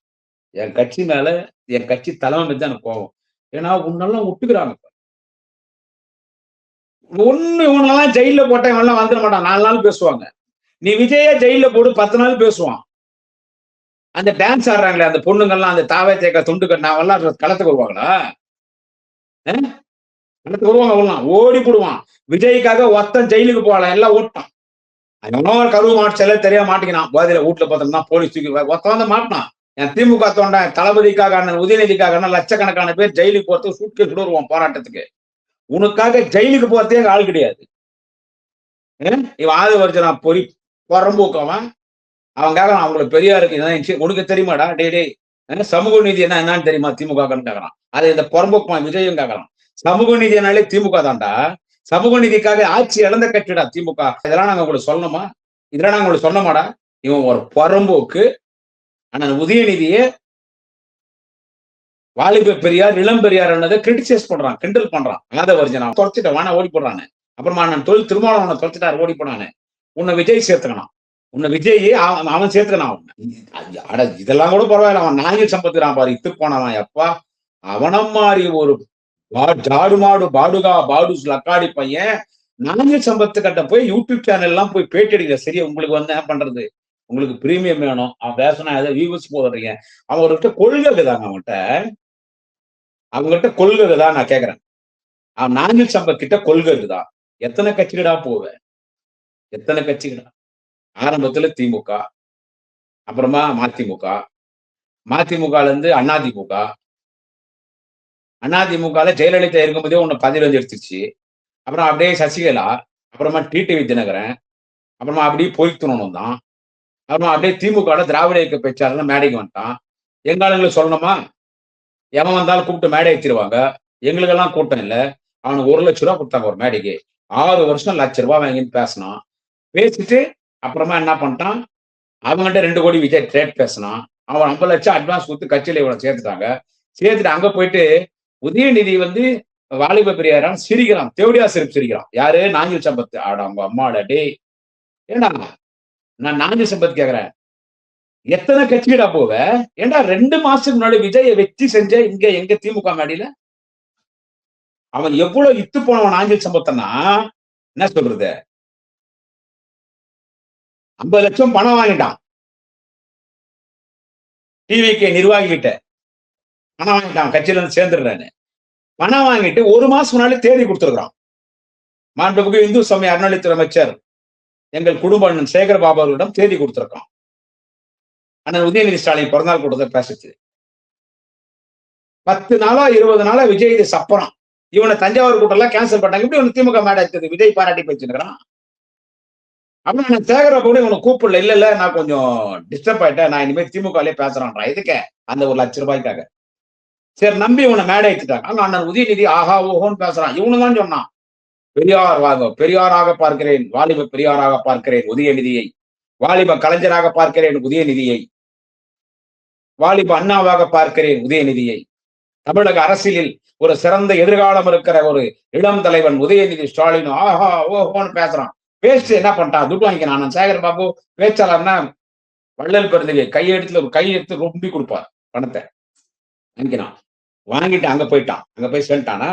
என் கட்சி மேல, என் கட்சி தலைமை மீது எனக்கு கோபம். ஏன்னா உன்னெல்லாம் விட்டுக்கிறாங்க. ஒண்ணு இவனெல்லாம் ஜெயில போட்டா இவனெல்லாம் வந்துட மாட்டான். 4 நாள் பேசுவாங்க. நீ விஜய ஜெயில போடு 10 நாள் பேசுவான். அந்த டான்ஸ் ஆடுறாங்களே அந்த பொண்ணுங்கள்லாம், அந்த தாவே தேக்க துண்டு கட்டினாவெல்லாம் களத்துக்கு வருவாங்களா? களத்துக்கு வருவாங்க. ஓடி போடுவான். விஜய்க்காக ஒத்தன் ஜெயிலுக்கு போகலாம், எல்லாம் ஓட்டான். அவனோ கருவு மாட்டு தெரிய மாட்டேங்கிறான். போதையில வீட்டுல பார்த்தோம்னா போலீஸ் தூக்கி ஒத்த வந்து மாட்டினான். என் திமுக தோண்ட தளபதிக்காக அண்ணன் உதயநிதிக்காக லட்சக்கணக்கான பேர் ஜெயிலுக்கு போறதுக்கு சூட்கேஸ் கூட வருவான் போராட்டத்துக்கு. உனக்காக ஜெயிலுக்கு போறதே ஆள் கிடையாது. இவன் ஆதவர்ஜுனா பொறி புறம்போக்கவன். அவங்காக அவங்களுக்கு பெரியாருக்கு உனக்கு தெரியுமாடா? டே சமூக நீதி என்னன்னு தெரியுமா திமுக கேக்குறான். அதை இந்த புறம்போக்கு விஜயும் கேட்கறான். சமூக நீதினாலே திமுக தான்டா. சமூக நீதிக்காக ஆட்சி இழந்த கட்சிடா திமுக. இதெல்லாம் நாங்க உங்களுக்கு சொல்லணுமா? இதெல்லாம் நாங்க உங்களுக்கு சொன்னமாடா? இவன் ஒரு புறம்போக்கு. அண்ணன் உதயநிதியே வாலிப பெரியார் இளம் பெரியார் கிரிட்டிசைஸ் பண்றான், கிண்டல் பண்றான். ஆதவர்ஜுனா தொலைச்சிட்ட வானா ஓடி போடுறானு. அப்புறமா நான் தொழில் திருமாவளவனை தொலைச்சிட்டாரு, ஓடி போனானு. உன்னை விஜய் சேர்த்துக்கணும். உன்னை விஜய் அவன் சேர்த்துக்கணும். இதெல்லாம் கூட பரவாயில்ல. அவன் நாயில் சம்பத்துறான் பாரு, இத்து போனவன். எப்பா அவனம் மாதிரி ஒரு ஜாடு மாடு பாடு லக்காடி பையன் நாயில் சம்பத்து கட்ட போய் யூடியூப் சேனல் எல்லாம் போய் பேட்டி அடிக்கிற. சரியா உங்களுக்கு என்ன பண்றது? உங்களுக்கு பிரீமியம் வேணும், அவன் பேசினா ஏதோ வியூஸ் போடுறீங்க. அவங்ககிட்ட கொள்கை இருக்குதாங்க அவன்கிட்ட. அவங்ககிட்ட கொள்கை இருக்குதா நான் கேட்கிறேன். அவன் நாஞ்சில் சம்பத் கிட்ட கொள்கை இருக்குதா? எத்தனை கட்சிக்குடா போவ? எத்தனை கட்சிக்குடா? ஆரம்பத்துல திமுக, அப்புறமா மதிமுக, மதிமுகல இருந்து அதிமுக, அதிமுகல ஜெயலலிதா இருக்கும்போதே உன்னை பதவியில இருந்து எடுத்துருச்சு. அப்புறம் அப்படியே சசிகலா, அப்புறமா டிடிவி தினகரன், அப்புறமா அப்படியே பொய்த்துணணும் வந்தான். அப்புறமா அப்படியே திமுகல திராவிட இயக்க பேச்சாளர் மேடைக்கு வந்துட்டான். எங்க ஆளுங்களுக்கு சொல்லணுமா? எவன் வந்தாலும் கூப்பிட்டு மேடை ஏத்திருவாங்க. எங்களுக்கெல்லாம் கூட்டம் இல்ல. அவனுக்கு ₹1,00,000 குடுத்தாங்க ஒரு மேடைக்கு. 6 வருஷம் ₹1,00,000 வாங்கின்னு பேசினான். பேசிட்டு அப்புறமா என்ன பண்ணிட்டான்? அவன்கிட்ட 2 கோடி விஜய் ரேட் பேசினான். அவன் 50,00,000 அட்வான்ஸ் குடுத்து கட்சியில இவன சேர்த்துட்டாங்க. சேர்த்துட்டு அங்க போயிட்டு உதயநிதி வந்து வாலிப பெரியாரான்னு சிரிக்கிறான். தேவடியா சிரிப்பு சிரிக்கிறான். யாரு? நாஞ்சில் சம்பத். அட உங்க அம்மாடா டேய்! ஏன்டா நான் நாஞ்சில் சம்பத் கேட்கிறேன். எத்தனை கட்சிடா போவ? ஏன்டா 2 மாசத்துக்கு முன்னாடி விஜய வெற்றி செஞ்ச இங்க எங்க திமுக மேடையில? அவன் எவ்வளவு இத்து போனவன் நாஞ்சில் சம்பத்னா என்ன சொல்றது? 50,00,000 பணம் வாங்கிட்டான். டிவிகே நிர்வாகி கிட்ட பணம் வாங்கிட்டான். கட்சியில இருந்து சேர்ந்துடுறேன்னு. பணம் வாங்கிட்டு 1 மாசம் முன்னாடி தேதி கொடுத்திருக்கிறான். மாண்புமிகு இந்து சமய அறநிலையத்துறை அமைச்சர் எங்கள் குடும்ப அண்ணன் சேகர் பாபு அவர்களிடம் தேதி கொடுத்திருக்கான். அண்ணன் உதயநிதி ஸ்டாலின் பிறந்தநாள் கூட்டத்தை பேசுச்சு. 10 நாளா 20 நாளா விஜய் இது சப்பரம். இவனை தஞ்சாவூர் கூட்டம் எல்லாம் கேன்சல் பண்ணாங்க. இப்படி இவன் திமுக மேடை இருக்குது. விஜய் பாராட்டி பேசிருக்கிறான். அப்புறம் நான் சேகர் பாபு இவனை கூப்பிடல. இல்ல நான் கொஞ்சம் டிஸ்டர்ப் ஆயிட்டேன். நான் இனிமேல் திமுகலயே பேசுறான்டா. இதுக்கு அந்த ₹1,00,000 சரி நம்பி இவனை மேடை ஏத்துட்டாங்க. அங்க அண்ணன் உதயநிதி ஆஹா ஓஹோன்னு பேசுறான். இவனு தான் சொன்னான். பெரியாராக பார்க்கிறேன், வாலிப பெரியாராக பார்க்கிறேன் உதயநிதியை, வாலிப கலைஞராக பார்க்கிறேன் உதயநிதியை, வாலிப அண்ணாவாக பார்க்கிறேன் உதயநிதியை, தமிழக அரசியலில் ஒரு சிறந்த எதிர்காலம் இருக்கிற ஒரு இளம் தலைவன் உதயநிதி ஸ்டாலின் ஆஹா ஓஹோன்னு பேசுறான். பேசிட்டு என்ன பண்ணிட்டான்? துட்டு வாங்கிக்கிறான். சேகர் பாபு பேச்சாளர்னா வள்ளல் பெருந்தகை கையெழுத்துல ஒரு கையெழுத்து ரொம்பி கொடுப்பார் பணத்தை. வாங்கினான். வாங்கிட்டு அங்க போயிட்டான். அங்க போய் சேர்ந்துட்டானா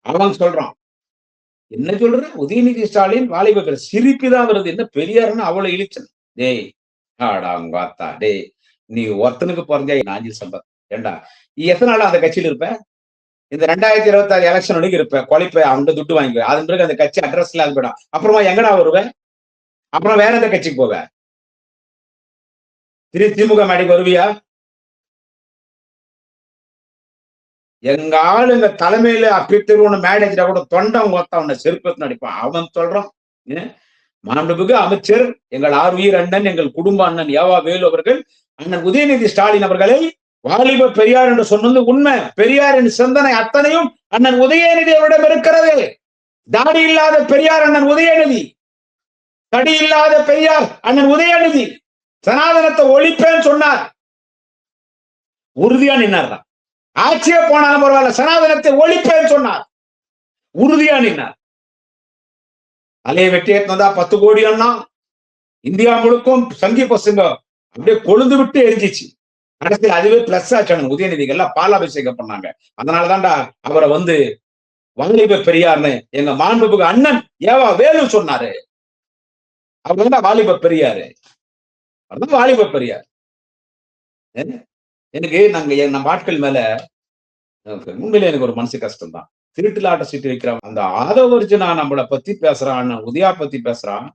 அவன் சொல்றான். என்ன சொல்ற? உதயநிதி ஸ்டாலின் வாலிப பேர் சிரிப்பு தான் வருது. என்ன பெரியாருன்னு அவ்வளவு இழிச்சன். டேய் ஆடா உங்க அத்தா டேய் நீ ஒருத்தனுக்கு பிறந்தா நாஞ்சில் சம்பத். ஏண்டா நீ எத்தனை நாளா அந்த கட்சியில இருப்ப? இந்த 2026 எலெக்ஷன் வரைக்கும் இருப்ப. கொலைப்ப அவங்க துட்டு வாங்கிப்ப. அதன் பிறகு அந்த கட்சி அட்ரஸ் இல்லாத போயிடும். அப்புறமா எங்கடா வருவேன்? அப்புறம் வேற எந்த கட்சிக்கு போவ? திமுக மேடைக்கு வருவியா? எங்க ஆளு இந்த தலைமையில அப்பித்திரு மேடேஜ் கூட தொண்டம் ஒத்த அவனை செருப்பத்து நடிப்பான். அவன் சொல்றான். மாண்புமிகு அமைச்சர் எங்கள் ஆர்வீர் அண்ணன் எங்கள் குடும்ப அண்ணன் ஏவா வேலு அவர்கள் அண்ணன் உதயநிதி ஸ்டாலின் அவர்களை வாலிப பெரியார் என்று சொன்னது உண்மை. பெரியாரின் சிந்தனை அத்தனையும் அண்ணன் உதயநிதி அவரிடம் இருக்கிறது. தாடி இல்லாத பெரியார் அண்ணன் உதயநிதி, தடி இல்லாத பெரியார் அண்ணன் உதயநிதி. சனாதனத்தை ஒழிப்பேன்னு சொன்னார். உறுதியா நின்னார். ஆட்சியே போனாலும் பரவாயில்ல, சனாதனத்தை ஒழிப்பேன்னு சொன்னார். உறுதியா நின்னார். அலைய வெட்டி ஏற்றினதா 10 கோடி அண்ணா இந்தியா முழுக்கும் சங்கி பசங்க அப்படியே கொழுந்து விட்டு எரிஞ்சிச்சு. அரசியல் அதுவே பிளஸ் ஆச்சு. உதயநிதிக்கு எல்லாம் பாலாபிஷேகம் பண்ணாங்க. அதனாலதான்டா அவரை வந்து வாலிப பெரியார்னு எங்க மாண்புமிகு அண்ணன் ஏவா வேலு சொன்னாரு. அவர் தான் வாலிப பெரியாரு. அதுதான் வாலிப பெரியார். எனக்கு நம்ம ஆட்கள் மேல உண்மையிலே எனக்கு ஒரு மனசு கஷ்டம் தான். திருட்டுலாட்ட சீட்டு வைக்கிற அந்த ஆதவர்ஜுனா நம்மளை பத்தி பேசுறான், உதயா பத்தி பேசுறான்.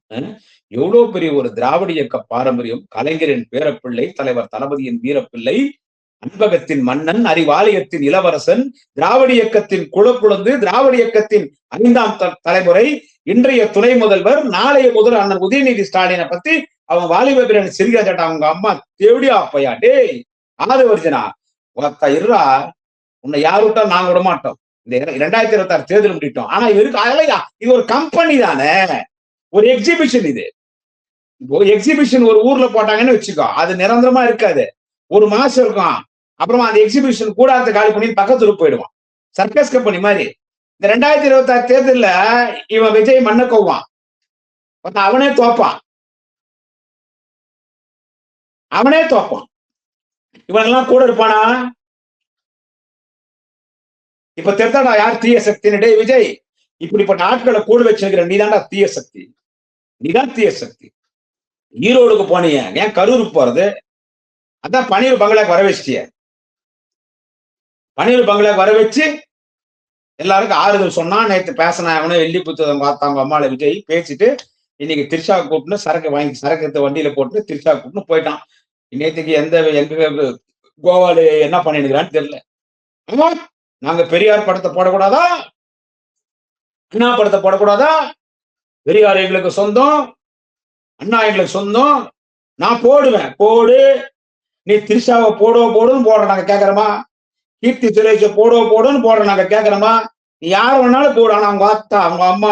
எவ்வளவு பெரிய ஒரு திராவிட இயக்க பாரம்பரியம். கலைஞரின் பேரப்பிள்ளை, தலைவர் தளபதியின் வீரப்பிள்ளை, அன்பகத்தின் மன்னன், அறிவாலயத்தின் இளவரசன், திராவிட இயக்கத்தின் குலக்குழந்து, திராவிட இயக்கத்தின் 5ஆம் தலைமுறை, இன்றைய துணை முதல்வர், நாளைய முதல் அண்ணன் உதயநிதி ஸ்டாலினை பத்தி அவன் வாலிப பிரியாணி சிரிக்காச்சா அவங்க அம்மா தேவடியா அப்பையா டேய் ஆதவர்ஜுனா இருறா உன்னை யாரு விட்டா நாங்க விட மாட்டோம். இந்த 2026 தேர்தல் முடிட்டோம். ஆனா இவருக்கு அலையா இது ஒரு கம்பெனி தானே, ஒரு எக்ஸிபிஷன். இது எக்ஸிபிஷன் ஒரு ஊர்ல போட்டாங்கன்னு வச்சுக்கோ, அது நிரந்தரமா இருக்காது. 1 மாசம் இருக்கும். அப்புறமா அந்த எக்ஸிபிஷன் கூடாரத்தை காலி பண்ணி பக்கத்து ஊருக்கு போயிடுவான். சர்க்கஸ் கம்பெனி மாதிரி. இந்த 2026 தேர்தல்ல இவன் விஜய் மண்ணை கோவான். அவனே தோப்பான். இவனெல்லாம் கூட இருப்பானா? இப்ப தெரித்தாடா யார் தீய சக்தின்னு. டே விஜய், இப்படிப்பட்ட ஆட்களை கூட வச்சிருக்கிற நீதான்டா தீய சக்தி. நீதான் தீய சக்தி. ஈரோடுக்கு போனீங்க, ஏன் கரூருக்கு போறது? அதான் பன்னீர் பங்களாக்கு வர வச்சிட்டியே. பன்னீர் பங்களாக்கு வர வச்சு எல்லாருக்கும் ஆறுதல் சொன்னா. நேத்து பேசின அவனே வெள்ளி புத்தகம் பார்த்தாங்க அம்மால விஜய் பேசிட்டு இன்னைக்கு திரிஷா கூப்பிட்டு சரக்கு வாங்கி சரக்கு வண்டியில போட்டு திரிஷா கூப்பிட்டு போயிட்டான். நேற்றுக்கு எங்க கோவால என்ன பண்ணிருக்கிறான்னு தெரியல. ஆமா, நாங்க பெரியார் படத்தை போடக்கூடாதா? அண்ணா படத்தை போடக்கூடாதா? பெரியார் எங்களுக்கு சொந்தம், அண்ணா எங்களுக்கு சொந்தம். நான் போடுவேன், போடு. நீ திரிஷாவை போடுன்னு போடுற நாங்க கேட்கறோமா? கீர்த்தி சுரேஷ போடுன்னு போடுற நாங்க கேட்கறோமா? நீ யார் வேணாலும் போடு. ஆனா அவங்க அத்தா, அவங்க அம்மா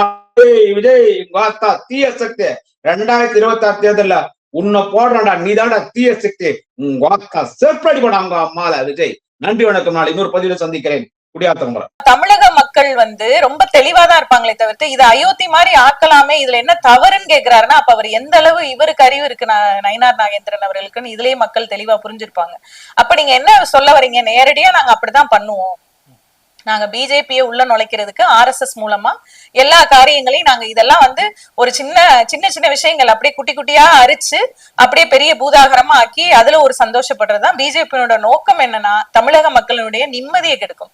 விஜய், உங்க அத்தா தீய சக்தி. 2026 தேர்தல்ல உன்னை போடுறான்டா, நீ தான்டா தீய சக்தி. உங்க அக்கா செப்படி போட அவங்க அம்மால விஜய். நன்றி வணக்கம். நாள் இன்னொரு பதிவில் சந்திக்கிறேன். குடியாத்தம். தமிழக மக்கள் ரொம்ப தெளிவாதான் இருப்பாங்களே தவிர்த்து இது அயோத்தி மாதிரி ஆக்கலாமே, இதுல என்ன தவறுன்னு கேக்குறாருன்னா அப்ப அவர் எந்த அளவு இவருக்கு அறிவு இருக்கு நயினார் நாகேந்திரன் அவர்களுக்குன்னு இதுலயே மக்கள் தெளிவா புரிஞ்சிருப்பாங்க. அப்ப நீங்க என்ன சொல்ல வரீங்க? நேரடியா நாங்க அப்படிதான் பண்ணுவோம், நாங்க பிஜேபியை உள்ள நுழைக்கிறதுக்கு RSS மூலமா எல்லா காரியங்களையும் நாங்க இதெல்லாம் ஒரு சின்ன சின்ன சின்ன விஷயங்கள் அப்படியே குட்டி குட்டியா அரிச்சு அப்படியே பெரிய பூதாகரமா ஆக்கி அதுல ஒரு சந்தோஷப்படுறதுதான் பிஜேபியோட நோக்கம். என்னன்னா தமிழக மக்களுடைய நிம்மதியை கெடுக்கும்.